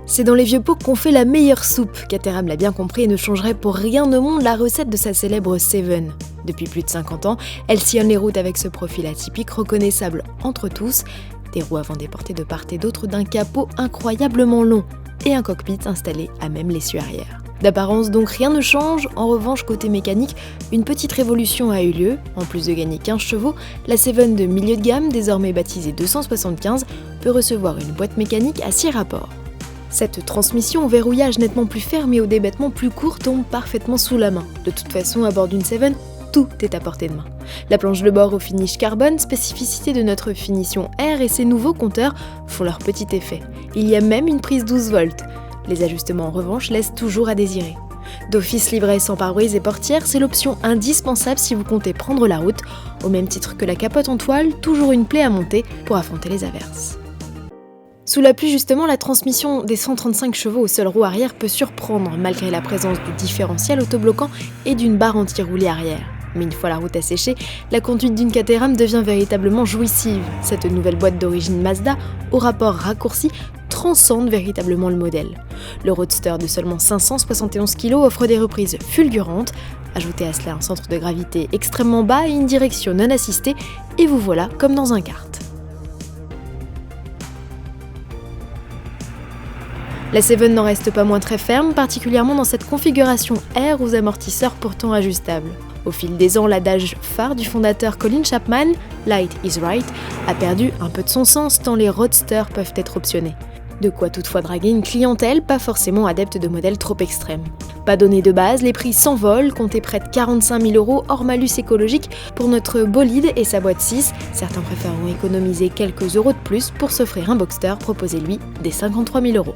C'est dans les vieux pots qu'on fait la meilleure soupe. Caterham l'a bien compris et ne changerait pour rien au monde la recette de sa célèbre Seven. Depuis plus de 50 ans, elle sillonne les routes avec ce profil atypique reconnaissable entre tous, des roues avant déportées de part et d'autre d'un capot incroyablement long et un cockpit installé à même l'essieu arrière. D'apparence donc rien ne change, en revanche côté mécanique, une petite révolution a eu lieu. En plus de gagner 15 chevaux, la Seven de milieu de gamme, désormais baptisée 275, peut recevoir une boîte mécanique à 6 rapports. Cette transmission au verrouillage nettement plus ferme et au débattement plus court tombe parfaitement sous la main. De toute façon, à bord d'une Seven, tout est à portée de main. La planche de bord au finish carbone, spécificité de notre finition R, et ses nouveaux compteurs font leur petit effet. Il y a même une prise 12 volts. Les ajustements en revanche laissent toujours à désirer. D'office livret sans pare-brise et portière, c'est l'option indispensable si vous comptez prendre la route, au même titre que la capote en toile, toujours une plaie à monter pour affronter les averses. Sous la pluie justement, la transmission des 135 chevaux au seul roue arrière peut surprendre malgré la présence du différentiel autobloquant et d'une barre anti-roulée arrière. Mais une fois la route asséchée, la conduite d'une Caterham devient véritablement jouissive. Cette nouvelle boîte d'origine Mazda, au rapport raccourci, transcende véritablement le modèle. Le Roadster de seulement 571 kg offre des reprises fulgurantes. Ajoutez à cela un centre de gravité extrêmement bas et une direction non assistée, et vous voilà comme dans un kart. La Seven n'en reste pas moins très ferme, particulièrement dans cette configuration R aux amortisseurs pourtant ajustables. Au fil des ans, l'adage phare du fondateur Colin Chapman, « Light is right », a perdu un peu de son sens tant les roadsters peuvent être optionnés. De quoi toutefois draguer une clientèle pas forcément adepte de modèles trop extrêmes. Pas donné de base, les prix s'envolent, comptez près de 45 000 € hors malus écologique pour notre bolide et sa boîte 6. Certains préféreront économiser quelques euros de plus pour s'offrir un Boxster proposé lui des 53 000 €.